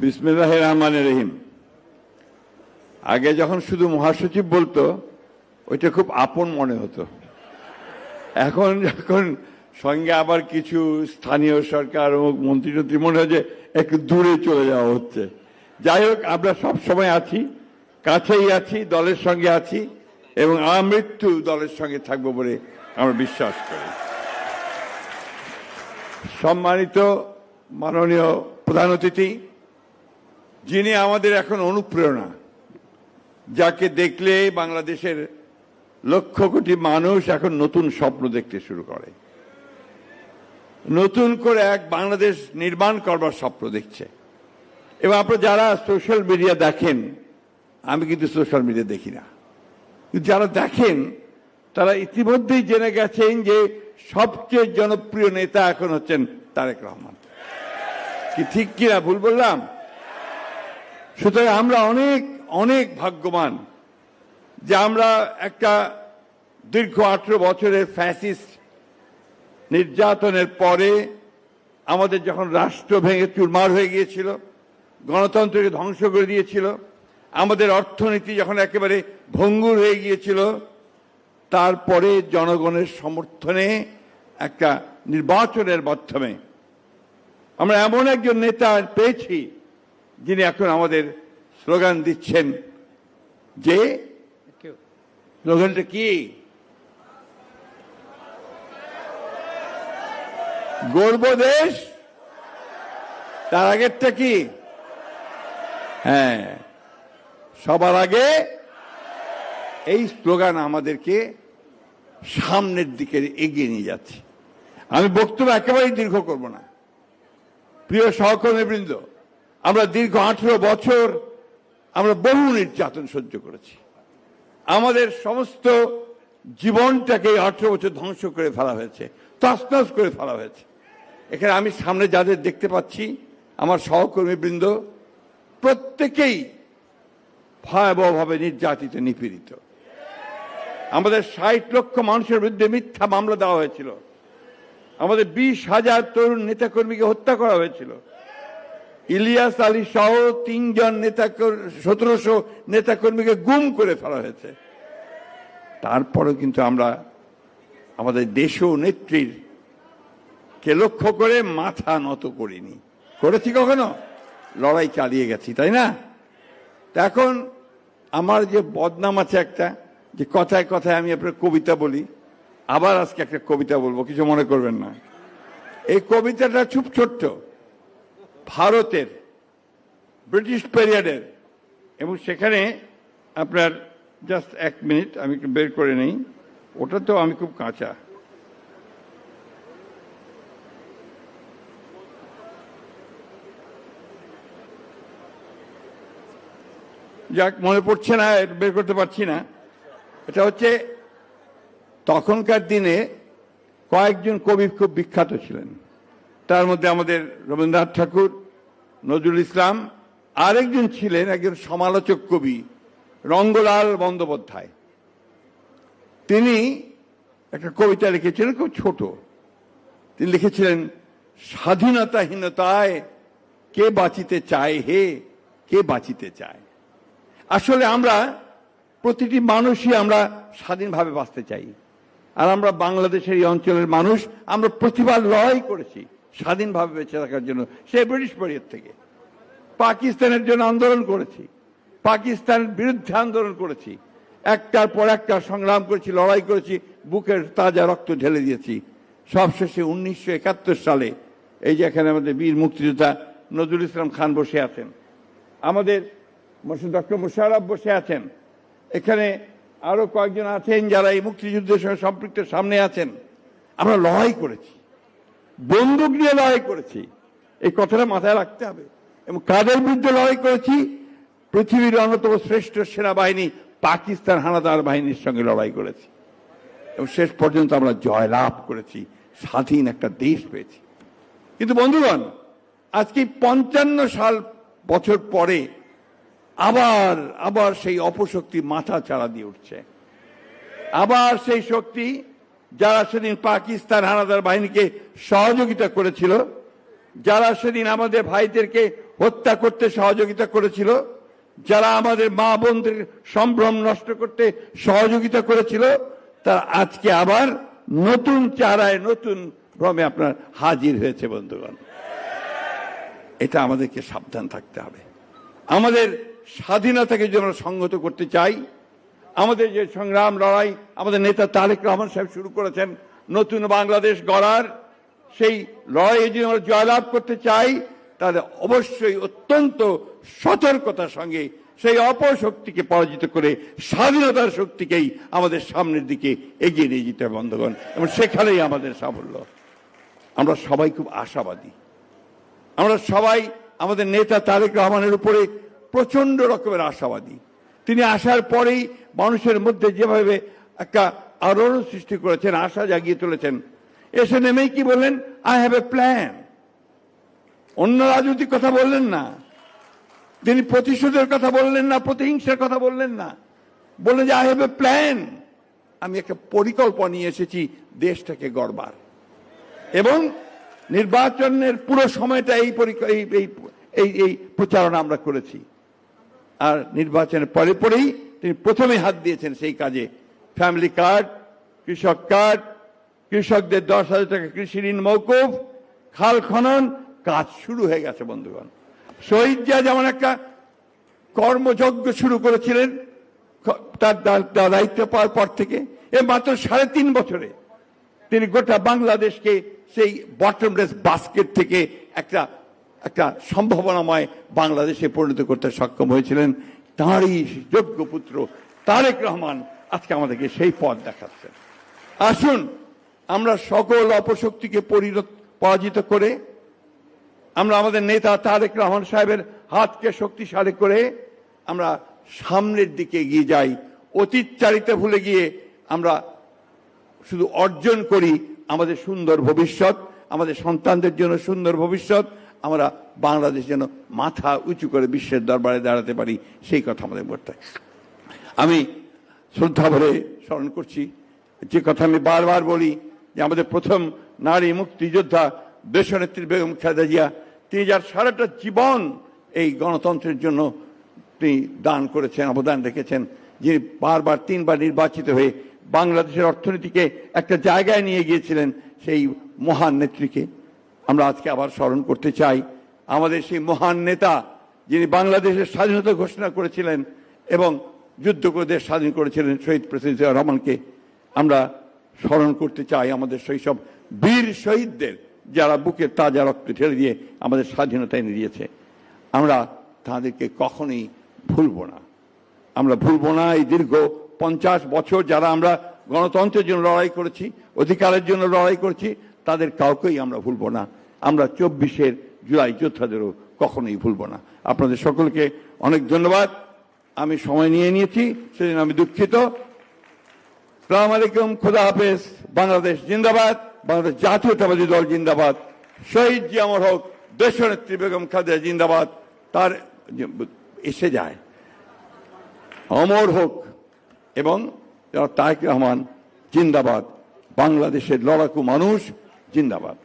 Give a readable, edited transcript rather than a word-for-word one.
বিসমিল্লাহির রহমানির রহিম। আগে যখন শুধু মহাসচিব বলতো ওইটা খুব আপন মনে হতো। এখন যখন সঙ্গে আবার কিছু স্থানীয় সরকার ও মন্ত্রী মনে হয় যে একটু দূরে চলে যাওয়া হচ্ছে। যাই হোক, আমরা সব সময় আছি, কাছেই আছি, দলের সঙ্গে আছি এবং আমৃত্যু দলের সঙ্গে থাকবো বলে আমরা বিশ্বাস করি। সম্মানিত মাননীয় প্রধান অতিথি, যিনি আমাদের এখন অনুপ্রেরণা, যাকে দেখলে বাংলাদেশের লক্ষ কোটি মানুষ এখন নতুন স্বপ্ন দেখতে শুরু করে, নতুন করে এক বাংলাদেশ নির্মাণ করবার স্বপ্ন দেখছে। এবং আপনারা যারা সোশ্যাল মিডিয়া দেখেন, আমি কিন্তু সোশ্যাল মিডিয়া দেখি না, কিন্তু যারা দেখেন তারা ইতিমধ্যেই জেনে গেছেন যে সবচেয়ে জনপ্রিয় নেতা এখন হচ্ছেন তারেক রহমান। কি ঠিক কিনা, ভুল বললাম? সুতরাং আমরা অনেক অনেক ভাগ্যবান যে আমরা একটা দীর্ঘ 18 বছরের ফ্যাসিস্ট নির্যাতনের পরে আমাদের যখন রাষ্ট্র ভেঙে চুরমার হয়ে গিয়েছিল, গণতন্ত্রকে ধ্বংস করে দিয়েছিল, আমাদের অর্থনীতি যখন একেবারে ভঙ্গুর হয়ে গিয়েছিল, তারপরে জনগণের সমর্থনে একটা নির্বাচনের মাধ্যমে আমরা এমন একজন নেতা পেয়েছি যিনি এখন আমাদের স্লোগান দিচ্ছেন, যে স্লোগানটা কি? গর্ব দেশ, তার আগেরটা কি? হ্যাঁ, সবার আগে। এই স্লোগান আমাদেরকে সামনের দিকে এগিয়ে নিয়ে যাচ্ছে। আমি বক্তব্য একেবারেই দীর্ঘ করব না। প্রিয় সহকর্মীবৃন্দ, আমরা দীর্ঘ 18 বছর আমরা বহু নির্যাতন সহ্য করেছি। আমাদের সমস্ত জীবনটাকে 18 বছর ধ্বংস করে ফেলা হয়েছে, তছনছ করে ফেলা হয়েছে। এখানে আমি সামনে যাদের দেখতে পাচ্ছি, আমার সহকর্মীবৃন্দ, প্রত্যেকেই ভয়াবহভাবে নির্যাতিত, নিপীড়িত। আমাদের 60 লক্ষ মানুষের বিরুদ্ধে মিথ্যা মামলা দেওয়া হয়েছিল। আমাদের 20,000 তরুণ নেতাকর্মীকে হত্যা করা হয়েছিল। ইলিয়াস আলী সহ 3 জন 1700 নেতাকর্মীকে গুম করে ফেলা হয়েছে। তারপরেও কিন্তু আমরা আমাদের দেশ ও নেত্রীর কে লক্ষ্য করে মাথা নত করিনি। করেছি কখনো? লড়াই চালিয়ে গেছি, তাই না? এখন আমার যে বদনাম আছে একটা, যে কথায় কথায় আমি আপনার কবিতা বলি, আবার আজকে একটা কবিতা বলবো, কিছু মনে করবেন না। এই কবিতাটা খুব ছোট্ট, ভারতের ব্রিটিশ পিরিয়ডের, এবং সেখানে আপনার জাস্ট 1 মিনিট আমি বের করে নেই, ওটা তো আমি খুব কাঁচা। যাক, মনে পড়ছে না, বের করতে পারছি না। এটা হচ্ছে, তখনকার দিনে কয়েকজন কবি খুব বিখ্যাত ছিলেন। তার মধ্যে আমাদের রবীন্দ্রনাথ ঠাকুর, নজরুল ইসলাম, আরেকজন ছিলেন একজন সমালোচক কবি, রঙ্গলাল বন্দ্যোপাধ্যায়। তিনি একটা কবিতা লিখেছিলেন, খুব ছোট। তিনি লিখেছিলেন, স্বাধীনতাহীনতায় কে বাঁচিতে চায় হে, কে বাঁচিতে চায়। আসলে আমরা প্রতিটি মানুষই আমরা স্বাধীনভাবে বাঁচতে চাই। আর আমরা বাংলাদেশের এই অঞ্চলের মানুষ, আমরা প্রতিবার লড়াই করেছি স্বাধীনভাবে বেঁচে থাকার জন্য। সে ব্রিটিশ পিরিয়ড থেকে পাকিস্তানের জন্য আন্দোলন করেছি, পাকিস্তানের বিরুদ্ধে আন্দোলন করেছি, একটার পর একটা সংগ্রাম করেছি, লড়াই করেছি, বুকের তাজা রক্ত ঢেলে দিয়েছি। সবশেষে 1971 সালে এই যে এখানে আমাদের বীর মুক্তিযোদ্ধা নজরুল ইসলাম খান বসে আছেন, আমাদের ডক্টর মোশাররফ বসে আছেন, এখানে আরো কয়েকজন আছেন যারা এই মুক্তিযুদ্ধের সঙ্গে সম্পৃক্ত, সামনে আছেন। আমরা লড়াই করেছি, বন্দুক নিয়ে লড়াই করেছি, এই কথাটা মাথায় রাখতে হবে। এবং কাদের বিরুদ্ধে লড়াই করেছি? পৃথিবীর অন্যতম শ্রেষ্ঠ সেনাবাহিনী পাকিস্তান হানাদার বাহিনীর সঙ্গে লড়াই করেছি, এবং শেষ পর্যন্ত আমরা জয়লাভ করেছি, স্বাধীন একটা দেশ পেয়েছি। কিন্তু বন্ধুগণ, আজকে 55 বছর পরে আবার আবার সেই অপশক্তি মাথা চাড়া দিয়ে উঠছে। আবার সেই শক্তি যারা সেদিন পাকিস্তান হানাদার বাহিনীকে সহযোগিতা করেছিল, যারা সেদিন আমাদের ভাইদেরকে হত্যা করতে সহযোগিতা করেছিল, যারা আমাদের মা বোনদের সম্ভ্রম নষ্ট করতে সহযোগিতা করেছিল, তারা আজকে আবার নতুন চারায় নতুন ভ্রমে আপনার হাজির হয়েছে। বন্ধুগণ, এটা আমাদেরকে সাবধান থাকতে হবে। আমাদের স্বাধীনতাকে যদি আমরা সংহত করতে চাই, আমাদের যে সংগ্রাম লড়াই আমাদের নেতা তারেক রহমান সাহেব শুরু করেছেন নতুন বাংলাদেশ গড়ার, সেই লড়াইয়ে যদি আমরা জয়লাভ করতে চাই, তাহলে অবশ্যই অত্যন্ত সতর্কতার সঙ্গে সেই অপশক্তিকে পরাজিত করে স্বাধীনতার শক্তিকেই আমাদের সামনের দিকে এগিয়ে নিয়ে যেতে হবে। বন্ধুগণ, এবং সেখানেই আমাদের সাফল্য। আমরা সবাই খুব আশাবাদী। আমরা সবাই আমাদের নেতা তারেক রহমানের উপরে প্রচন্ড রকমের আশাবাদী। তিনি আসার পরেই মানুষের মধ্যে যেভাবে একটা আলোড়ন সৃষ্টি করেছেন, আশা জাগিয়ে তুলেছেন। এসে নেমেই কি বললেন? I have a plan. অন্য রাজনৈতিক কথা বললেন না, তিনি প্রতিশোধের কথা বললেন না, প্রতিহিংসার কথা বললেন না, বললেন যে আই হ্যাভ এ প্ল্যান। আমি একটা পরিকল্পনা নিয়ে এসেছি দেশটাকে গড়বার, এবং নির্বাচনের পুরো সময়টা এই প্রচারণা আমরা করেছি। আর নির্বাচনের পরে পরেই তিনি প্রথমে হাত দিয়েছেন সেই কাজে। ফ্যামিলি কার্ড, কৃষক কার্ড, কৃষকদের 10,000 টাকা কৃষি ঋণ মওকুফ, খাল খনন কাজ শুরু হয়ে গেছে। বন্ধুগণ, শহীদ জিয়া যেমন একটা কর্মযজ্ঞ শুরু করেছিলেন তার দায়িত্ব পাওয়ার পর থেকে, মাত্র 3.5 বছরে তিনি গোটা বাংলাদেশকে সেই বটমলেস বাস্কেট থেকে একটা সম্ভাবনাময় বাংলাদেশে পরিণত করতে সক্ষম হয়েছিলেন। তাঁরই যোগ্য পুত্র তারেক রহমান আজকে আমাদেরকে সেই পথ দেখাচ্ছেন। আসুন আমরা সকল অপশক্তিকে পরাজিত করে আমরা আমাদের নেতা তারেক রহমান সাহেবের হাতকে শক্তিশালী করে আমরা সামনের দিকে এগিয়ে যাই। অতীতচারিতা ভুলে গিয়ে আমরা শুধু অর্জন করি আমাদের সুন্দর ভবিষ্যৎ, আমাদের সন্তানদের জন্য সুন্দর ভবিষ্যৎ, আমরা বাংলাদেশ যেন মাথা উঁচু করে বিশ্বের দরবারে দাঁড়াতে পারি, সেই কথা আমাদের বলতে হয়। আমি শ্রদ্ধা ভরে স্মরণ করছি যে কথা আমি বারবার বলি, যে আমাদের প্রথম নারী মুক্তিযোদ্ধা দেশনেত্রী বেগম খালেদা জিয়া, তিনি যার সারাটা জীবন এই গণতন্ত্রের জন্য তিনি দান করেছেন, অবদান রেখেছেন, যিনি বারবার 3 বার নির্বাচিত হয়ে বাংলাদেশের অর্থনীতিকে একটা জায়গায় নিয়ে গিয়েছিলেন, সেই মহান নেত্রীকে আমরা আজকে আবার স্মরণ করতে চাই। আমাদের সেই মহান নেতা যিনি বাংলাদেশের স্বাধীনতা ঘোষণা করেছিলেন এবং যুদ্ধ করে দেশ স্বাধীন করেছিলেন, শহীদ প্রেসিডেন্ট জিয়া রহমানকে আমরা স্মরণ করতে চাই। আমাদের সেই সব বীর শহীদদের যারা বুকের তাজা রক্ত ঢেলে দিয়ে আমাদের স্বাধীনতা এনে দিয়েছে, আমরা তাদেরকে কখনোই ভুলব না। আমরা ভুলব না এই দীর্ঘ 50 বছর যারা আমরা গণতন্ত্রের জন্য লড়াই করেছি, অধিকারের জন্য লড়াই করেছি, তাদের কাউকেই আমরা ভুলব না। আমরা 24শে জুলাই যোদ্ধাদেরও কখনোই ভুলব না। আপনাদের সকলকে অনেক ধন্যবাদ। আমি সময় নিয়ে নিয়েছি, সেদিন আমি দুঃখিত। আসসালামু আলাইকুম, খোদা হাফেজ। বাংলাদেশ জিন্দাবাদ, বাংলাদেশ জাতীয়তাবাদী দল জিন্দাবাদ, শহীদ জিয়া অমর হোক, দেশনেত্রী বেগম খালেদা জিন্দাবাদ। তার এসে যায় অমর হোক, এবং তারেক রহমান জিন্দাবাদ, বাংলাদেশের লড়াকু মানুষ জিন্দাবাদ।